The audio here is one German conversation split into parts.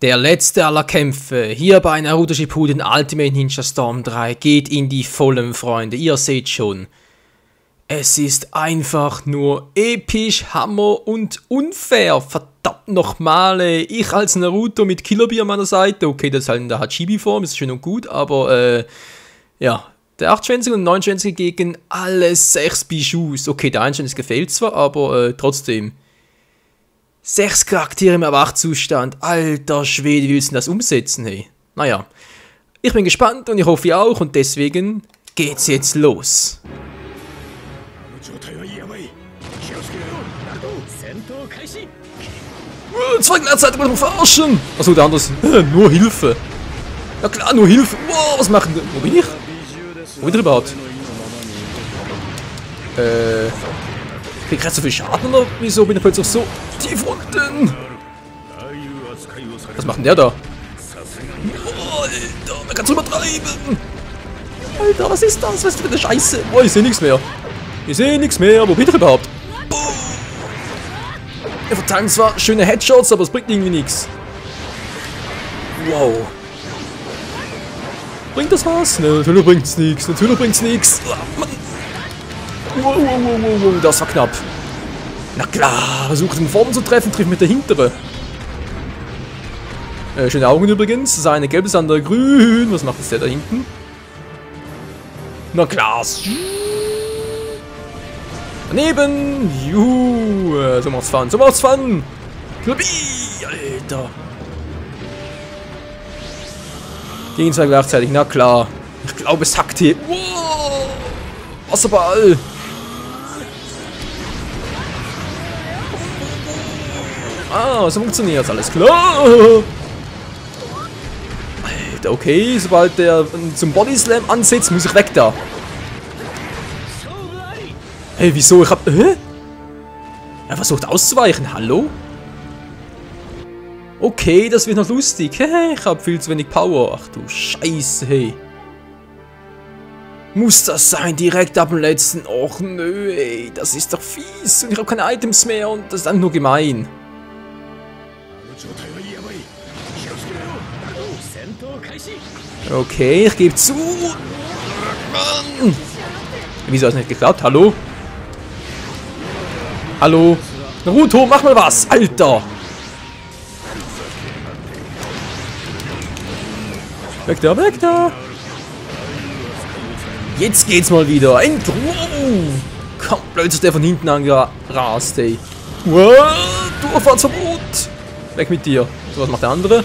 Der letzte aller Kämpfe, hier bei Naruto Shippuden Ultimate Ninja Storm 3, geht in die Vollen, Freunde. Ihr seht schon, es ist einfach nur episch, Hammer und unfair. Verdammt nochmal, ich als Naruto mit Killer an meiner Seite. Okay, das ist halt in der Hachibi-Form, ist schön und gut, aber ja, der 8-Schwänzige und 9-Schwänzige gegen alle 6 Bijous. Okay, der 1-Schwänzige gefällt zwar, aber trotzdem. 6 Charaktere im Erwachzustand. Alter Schwede, wie willst du das umsetzen, hey? Naja, ich bin gespannt und ich hoffe ihr auch und deswegen geht's jetzt los. Zwei gleichzeitig mal verarschen! Achso, der andere ist nur Hilfe. Ja klar, nur Hilfe. Wow, was machen die? Wo bin ich? Wo bin ich überhaupt? Ich krieg gerade so viel Schaden oder wieso bin ich plötzlich so tief unten? Was macht denn der da? Oh, Alter, man kann's übertreiben. Alter, was ist das? Was ist für eine Scheiße? Oh, ich sehe nichts mehr. Ich sehe nichts mehr. Wo bin ich überhaupt? Boom. Wir verteilen zwar schöne Headshots, aber es bringt irgendwie nichts. Wow. Bringt das was? Ne, natürlich bringt's nichts. Natürlich bringt's nichts. Wow, wow, wow, wow, wow, das war knapp. Na klar, versucht den vorne zu treffen, trifft mit der hintere. Schöne Augen übrigens. Das eine gelb, das andere grün. Was macht das der da hinten? Na klar. Daneben. Juhu. So macht's Fun. So macht's Fun. Alter. Gegen zwei gleichzeitig. Na klar. Ich glaube, es hackt hier. Wow. Wasserball. Ah, so funktioniert alles klar. Alter, okay, sobald der zum Body Slam ansetzt, muss ich weg da. Hey, wieso? Ich hab... Er versucht auszuweichen, hallo? Okay, das wird noch lustig. Ich hab viel zu wenig Power. Ach du Scheiße, hey. Muss das sein, direkt ab dem letzten? Och nö, ey, das ist doch fies. Und ich hab keine Items mehr und das ist einfach nur gemein. Okay, ich gebe zu. Mann. Wieso hat es nicht geklappt? Hallo? Hallo? Naruto, mach mal was! Alter! Weg da, weg da! Jetzt geht's mal wieder. Komm, plötzlich der von hinten angerast, ey. Wow, Durchfahrtsverbot! Weg mit dir. So, was macht der andere?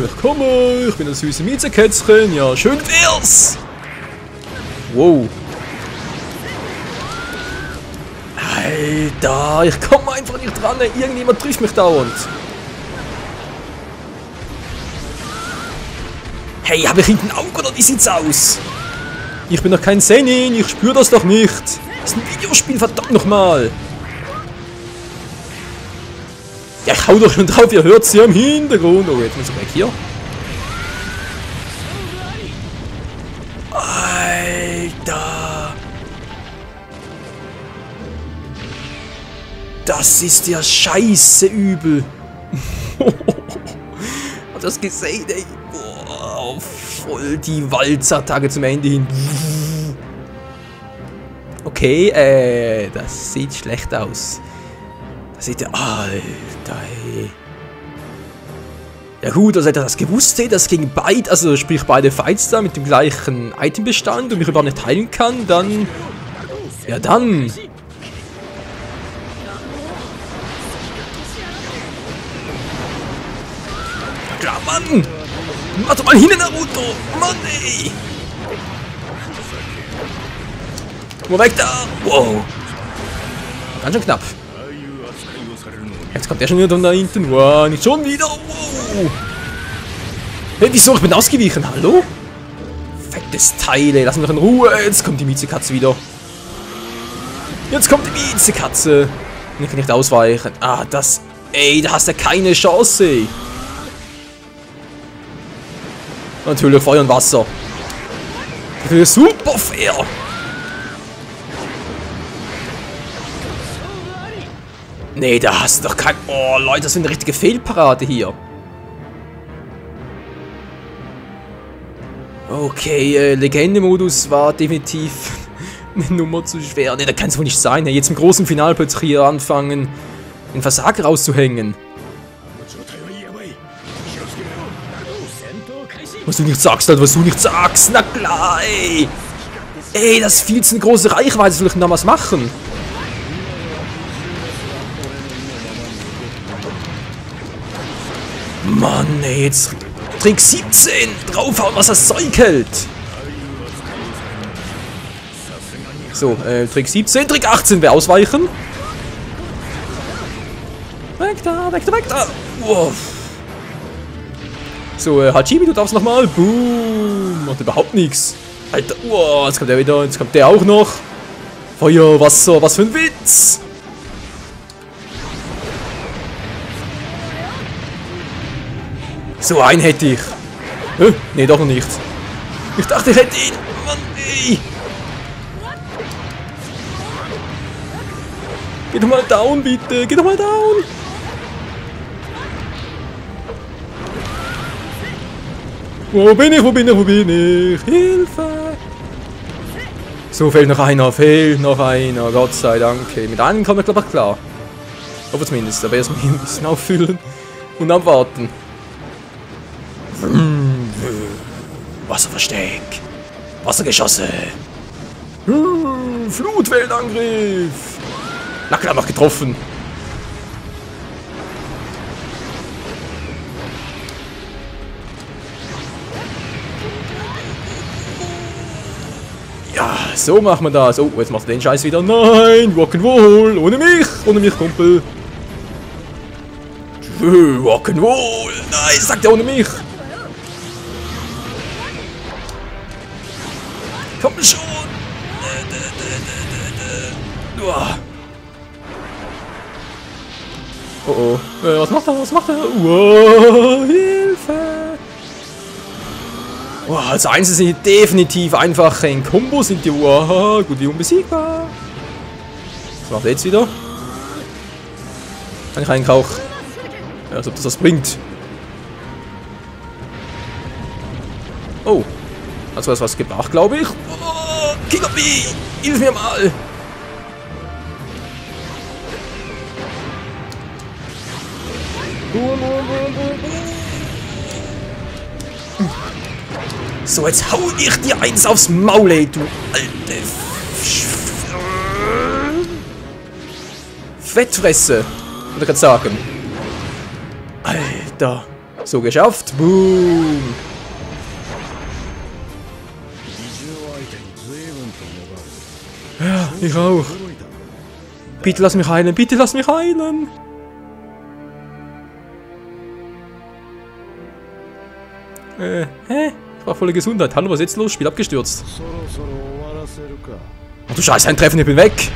Ich komme, ich bin das süße Miezekätzchen. Ja, schön wär's. Wow. Alter, ich komme einfach nicht dran. Irgendjemand trifft mich dauernd. Hey, habe ich hinten Auge oder wie sieht's aus? Ich bin doch kein Senin, ich spüre das doch nicht. Das ist ein Videospiel, verdammt nochmal. Ja, ich hau doch schon drauf, ihr hört sie im Hintergrund. Oh, jetzt muss ich weg hier. Alter. Das ist ja scheiße übel. Hat das gesehen, ey? Boah, voll die Walzattacke zum Ende hin. Okay, das sieht schlecht aus. Das sieht ja... Alter, ey. Ja gut, also hätte er das gewusst, ey, dass gegen beide, also sprich beide Fights da mit dem gleichen Itembestand und mich überhaupt nicht heilen kann, dann... Ja dann... Na klar, Mann! Mach doch mal hin, Naruto! Mann, ey! Wo weg da! Wow! Ganz schön knapp. Jetzt kommt der schon wieder da hinten. Wow, nicht schon wieder. Wow. Hey, wieso? Ich bin ausgewichen. Hallo? Fettes Teil, ey. Lass mich doch in Ruhe. Jetzt kommt die Miezekatze wieder. Jetzt kommt die Miezekatze. Ich kann nicht ausweichen. Ah, das... Ey, da hast du keine Chance, ey. Natürlich Feuer und Wasser. Das ist super fair. Nee, da hast du doch kein... Oh, Leute, das ist eine richtige Fehlparade hier. Okay, Legende-Modus war definitiv eine Nummer zu schwer. Ne, das kann es wohl nicht sein. Jetzt im großen Finale plötzlich hier anfangen, den Versager rauszuhängen. Was du nicht sagst, halt, was du nicht sagst. Na klar, ey. Ey, das ist viel zu eine große Reichweite. Soll ich denn da was machen? Mann, ey, jetzt Trick 17. Draufhauen, was das Zeug hält. So, Trick 17, Trick 18 wäre ausweichen. Weg da, weg da, weg da. Wow. So, Hachibi, du darfst nochmal. Boom. Macht überhaupt nichts. Alter, wow, jetzt kommt der wieder. Jetzt kommt der auch noch. Feuer, Wasser, was für ein Witz. So, einen hätte ich. Nee, doch noch nicht. Ich dachte, ich hätte ihn. Mann, ey. Geh doch mal down, bitte. Geh doch mal down. Wo bin ich? Wo bin ich? Wo bin ich? Hilfe! So, fehlt noch einer. Fehlt noch einer. Gott sei Dank. Okay, mit einem kommen wir, glaube ich, klar. Aber zumindest. Aber erstmal ein bisschen auffüllen und abwarten. Wasserversteck. Wassergeschosse. Flutwellenangriff. Na klar, noch getroffen. Ja, so machen wir das. Oh, jetzt macht er den Scheiß wieder. Nein, Rock'n'Roll. Ohne mich, Kumpel. Rock'n'Roll. Nein, sagt er ohne mich. Komm schon. Oh oh. Was macht er? Was macht er? Hilfe. Oh, als Einzel sind die definitiv einfach ein Kombo, sind die gut wie unbesiegbar. Was macht er jetzt wieder? Kann ich eigentlich auch. Ja, als ob das was bringt. Oh. Also das was gebracht, glaube ich. Oh, King of Me! Hilf mir mal! So, jetzt hau ich dir eins aufs Maul, ey, du alte Fettfresse, würde ich gerade sagen. Alter. So, geschafft. Boom. Ja, ich auch. Bitte lass mich heilen, bitte lass mich heilen. Hä? Ich war voller Gesundheit. Hallo, was ist jetzt los? Spiel abgestürzt. Ach du Scheiße, ein Treffen, ich bin weg.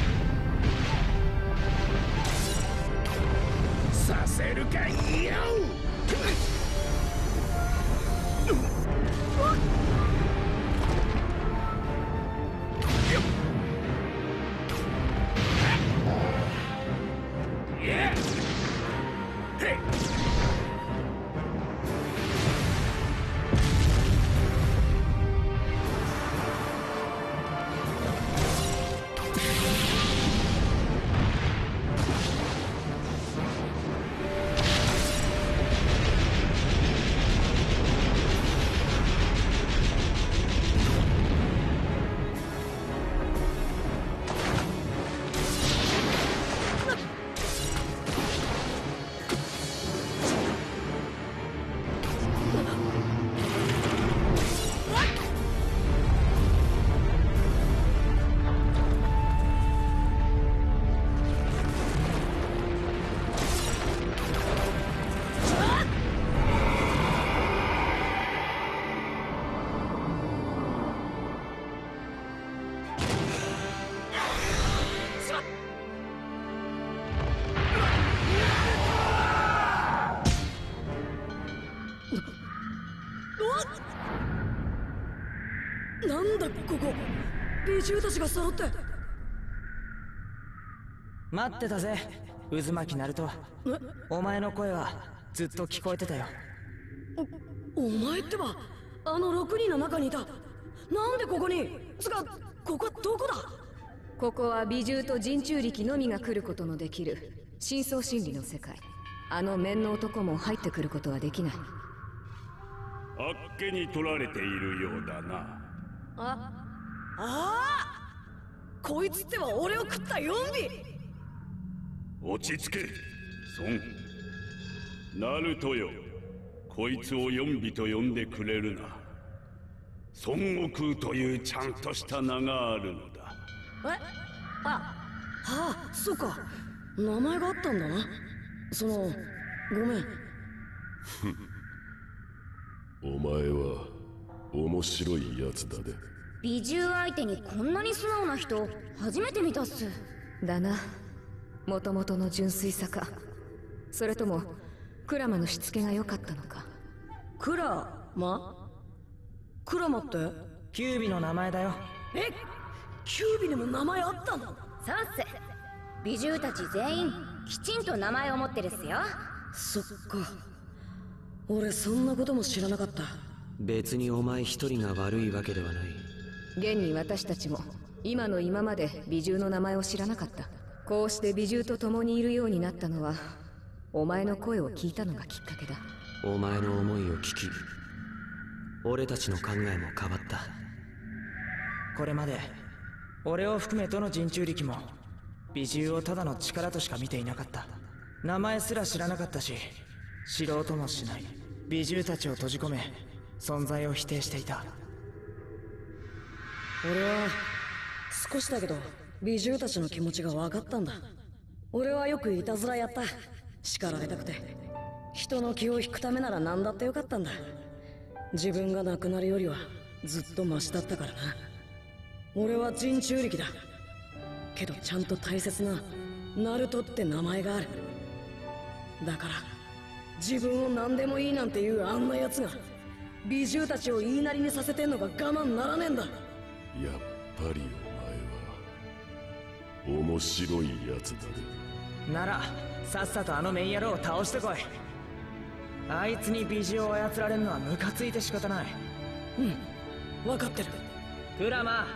待ってたぜ、渦巻きナルト。お前の声はずっと聞こえてたよ。お前ってばあの6人の中にいた。なんでここに？つか、ここはどこだ？ここは美獣と人中力のみが来ることのできる深層心理の世界。あの面の男も入ってくることはできない。あっけに取られているようだな。こいつっては俺を食ったヨンビ。落ち着け孫。ナルトよ、こいつをヨンビと呼んでくれるな。孫悟空というちゃんとした名があるのだ。そうか、名前があったんだな。ごめん。お前は面白いやつだね。美獣相手にこんなに素直な人初めて見たっす。だな。もともとの純粋さか、それともクラマのしつけが良かったのか。クラマってキュービの名前だよ。キュービにも名前あったの？そうっす。美獣たち全員きちんと名前を持ってるっすよ。そっか、俺そんなことも知らなかった。別にお前一人が悪いわけではない。現に私たちも今の今まで美獣の名前を知らなかった。こうして美獣と共にいるようになったのはお前の声を聞いたのがきっかけだ。お前の思いを聞き、俺たちの考えも変わった。これまで俺を含めどの人中力も美獣をただの力としか見ていなかった。名前すら知らなかったし、知ろうともしない。美獣たちを閉じ込め存在を否定していた。俺は少しだけど美獣たちの気持ちが分かったんだ。俺はよくいたずらやった。叱られたくて。人の気を引くためなら何だってよかったんだ。自分が亡くなるよりはずっとマシだったからな。俺は人中力だけど、ちゃんと大切なナルトって名前がある。だから自分を何でもいいなんていうあんな奴が美獣たちを言いなりにさせてんのが我慢ならねえんだ。やっぱりお前は面白いやつだね。ならさっさとあのメン野郎を倒してこい。あいつに美獣を操られるのはムカついて仕方ない。分かってる。クラマ、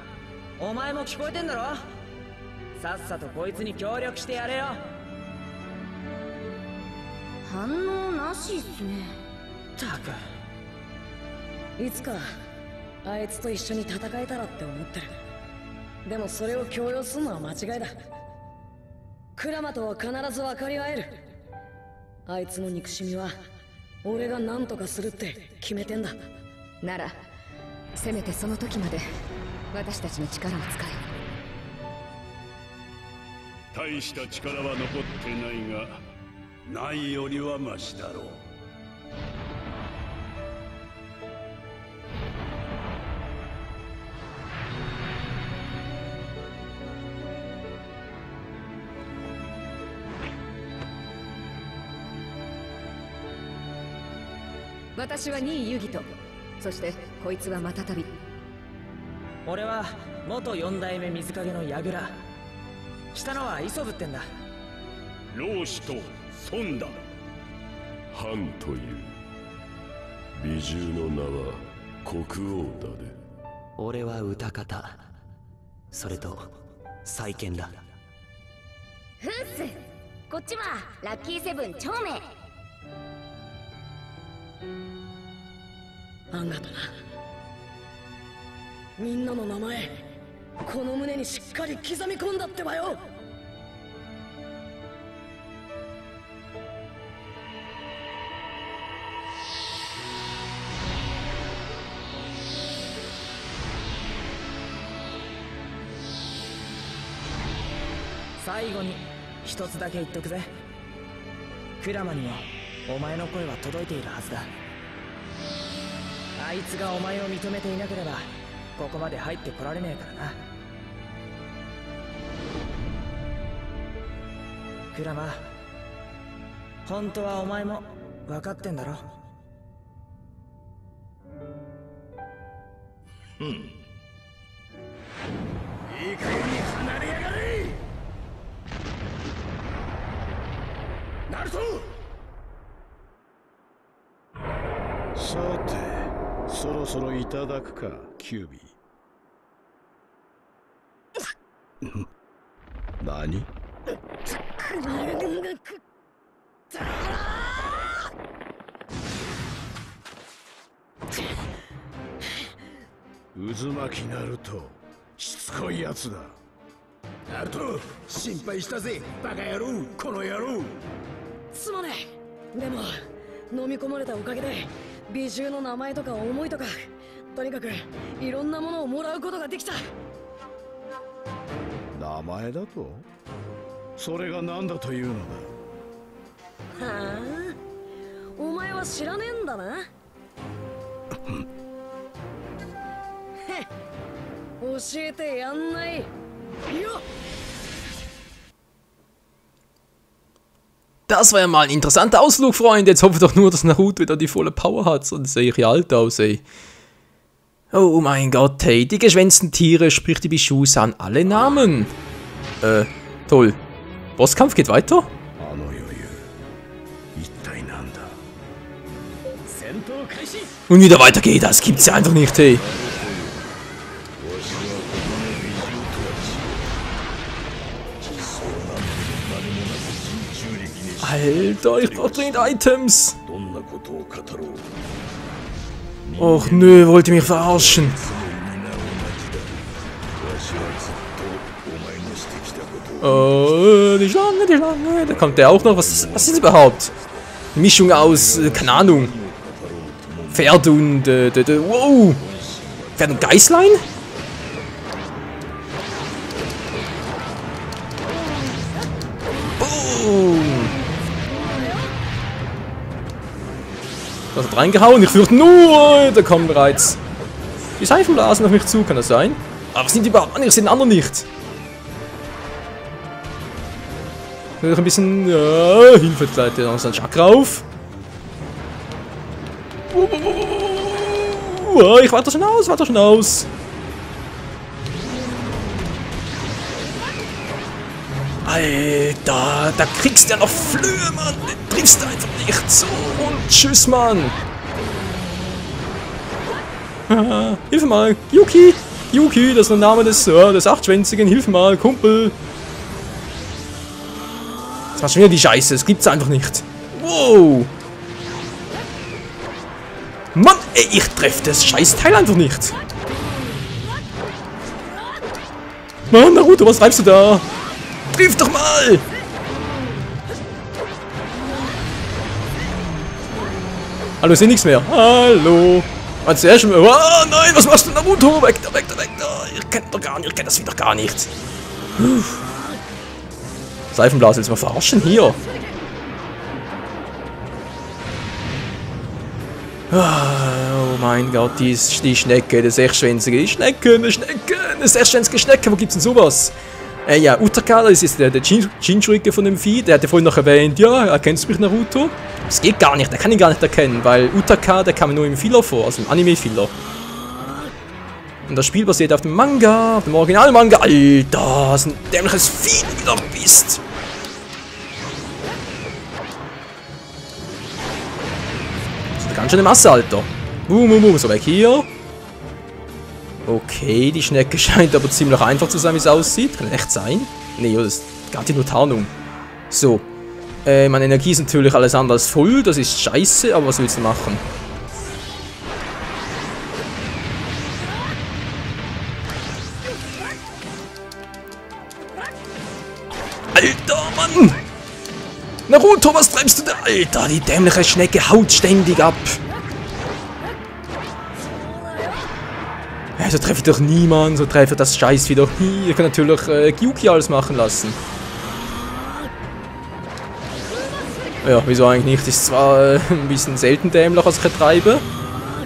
お前も聞こえてんだろ。さっさとこいつに協力してやれよ。反応なしっすね。たく、いつかあいつと一緒に戦えたらって思ってる。でもそれを強要するのは間違いだ。クラマとは必ず分かり合える。あいつの憎しみは俺が何とかするって決めてんだ。ならせめてその時まで私たちの力を使え。大した力は残ってないが、ないよりはマシだろう。私はニイユギト、そしてこいつはまたたび。俺は元四代目水影の櫓。下のは磯部ってんだ。老子と孫だ。ハンという美獣の名は国王だね。俺は歌方、それと再建だ。ふっす。こっちはラッキーセブン長命。あんがとな。みんなの名前この胸にしっかり刻み込んだってばよ。最後に一つだけ言っとくぜ。クラマにもお前の声は届いているはずだ。あいつがお前を認めていなければここまで入ってこられねえからな。クラマ、本当はお前も分かってんだろ。いい加減に離れやがれ。ナルト。さてそろそろいただくか、キュービー。何？渦巻きナルト、しつこいやつだ。ナルト、心配したぜ、バカ野郎、この野郎。すまねえ。でも飲み込まれたおかげで美獣の名前とか思いとか、とにかくいろんなものをもらうことができた。名前だと？それが何だというのだ。はあ、お前は知らねえんだな。教えてやんないよ。Das war ja mal ein interessanter Ausflug, Freunde. Jetzt hoffe ich doch nur, dass Naruto wieder die volle Power hat. Sonst sehe ich ja alt aus, ey. Oh mein Gott, hey. Die geschwänzten Tiere, sprich die Bishus an alle Namen. Toll. Bosskampf geht weiter? Und wieder weitergeht, das gibt's ja einfach nicht, hey. Alter, ich brauch dringend Items. Och nö, wollt ihr mich verarschen? Oh, die Schlange, da kommt der auch noch. Was ist das überhaupt? Eine Mischung aus, keine Ahnung. Pferd und, wow. Pferd und Geißlein? Boom. Das hat reingehauen, ich fürchte nur, da kommen bereits die Seifenblasen auf mich zu, kann das sein? Aber was sind die überhaupt an? Ich sehe den anderen nicht. Noch ein bisschen, ja, Hilfe, jetzt leitet noch so ein Chakra auf. Ich warte schon aus, Alter, da kriegst du ja noch Flöhe, Mann. Den triffst du einfach nicht so. Und tschüss, Mann. Hilf mal, Yuki. Yuki, das ist der Name des Achtschwänzigen. Hilf mal, Kumpel. Das war schon wieder die Scheiße. Das gibt's einfach nicht. Wow. Mann, ey, ich treffe das Scheißteil einfach nicht. Mann, Naruto, was treibst du da? Triff doch mal! Hallo, ich sehe nichts mehr. Hallo. Was zuerst schon. Oh nein, was machst du, Naruto? Weg da. Ich kenn doch gar nicht, ich kenn das wieder gar nicht. Seifenblase, willst du mal verarschen? Hier. Oh mein Gott, die Schnecke, das sechsschwänzige, eine sechsschwänzige Schnecke, wo gibt's denn sowas? Ja, Utaka, das ist der Jinchuriki von dem Vieh, der hatte vorhin noch erwähnt, ja, erkennst du mich, Naruto? Das geht gar nicht, der kann ihn gar nicht erkennen, weil Utaka, der kam nur im Filler vor, also im Anime-Filler. Und das Spiel basiert auf dem Manga, auf dem Original-Manga. Alter, das ist ein dämliches Vieh, du wieder bist. Das ist eine ganz schöne Masse, Alter. So weg hier. Okay, die Schnecke scheint aber ziemlich einfach zu sein, wie es aussieht. Kann echt sein? Nee, das ist gar nicht nur Tarnung. So. Meine Energie ist natürlich alles andere als voll. Das ist scheiße, aber was willst du machen? Alter, Mann! Naruto, was treibst du da? Alter, die dämliche Schnecke haut ständig ab. So treffe ich doch niemanden, so treffe ich das Scheiß wieder nie. Ich kann natürlich Gyuki alles machen lassen. Ja, wieso eigentlich nicht? Ist zwar ein bisschen selten dämlich, was ich treibe.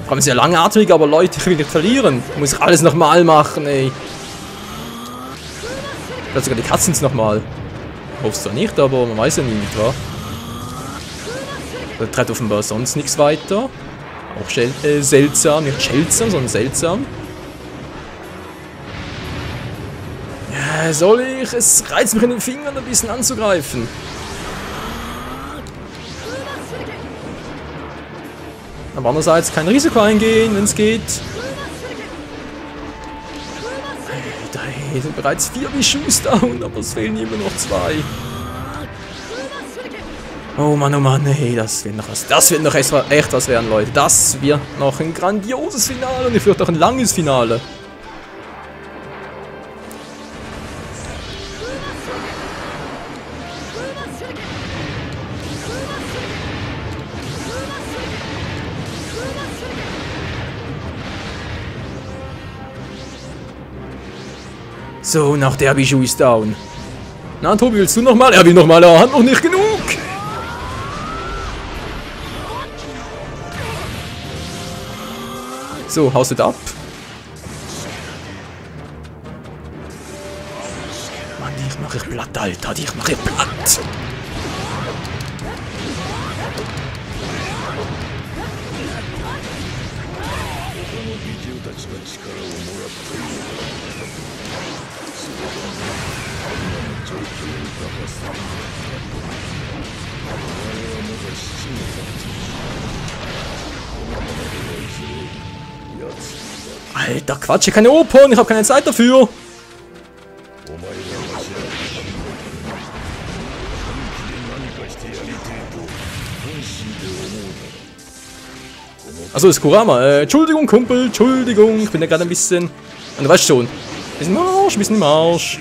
Vor allem sehr langatmig, aber Leute, ich will nicht verlieren. Muss ich alles nochmal machen, ey. Vielleicht sogar die Cutscenes nochmal. Ich hoffe es zwar nicht, aber man weiß ja nie, nicht wahr? Da treibt offenbar sonst nichts weiter. Auch seltsam, nicht seltsam, sondern seltsam. Ja, soll ich? Es reizt mich in den Fingern ein bisschen anzugreifen. Aber andererseits kein Risiko eingehen, wenn es geht. Da sind bereits 4 Bijous down, aber es fehlen immer noch 2. Oh Mann, hey, das wird noch was. Das wird noch echt was werden, Leute. Das wird noch ein grandioses Finale und vielleicht auch ein langes Finale. So, nach der Bijou ist down. Na, Tobi, willst du nochmal? Er will nochmal, er hat noch nicht genug. So, haust du da ab? Mann, dich mach ich platt, Alter, dich mach ich platt. Alter, Quatsch, hier keine Opern, ich habe keine Zeit dafür. Achso, ist Kurama. Entschuldigung, Kumpel, Entschuldigung, ich bin ja gerade ein bisschen... Und du weißt schon, ein bisschen im Arsch.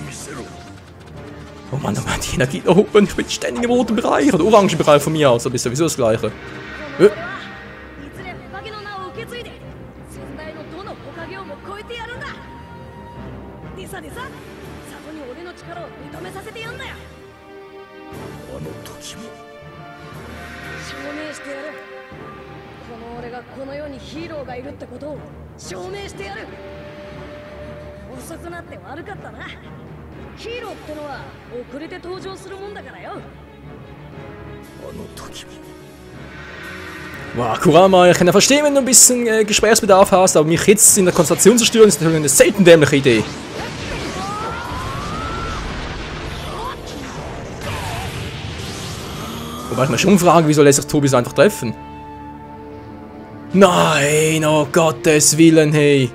Oh Mann, die Energie da oben, ich bin ständig im roten Bereich, oder orangen Bereich von mir aus, aber ist sowieso das Gleiche. Wow, Kurama, ich kann ja verstehen, wenn du ein bisschen Gesprächsbedarf hast, aber mich jetzt in der Konzentration zu stören, ist natürlich eine selten dämliche Idee. Wobei ich mir schon frage, wieso lässt sich Tobi so einfach treffen? Nein, oh Gottes Willen, hey.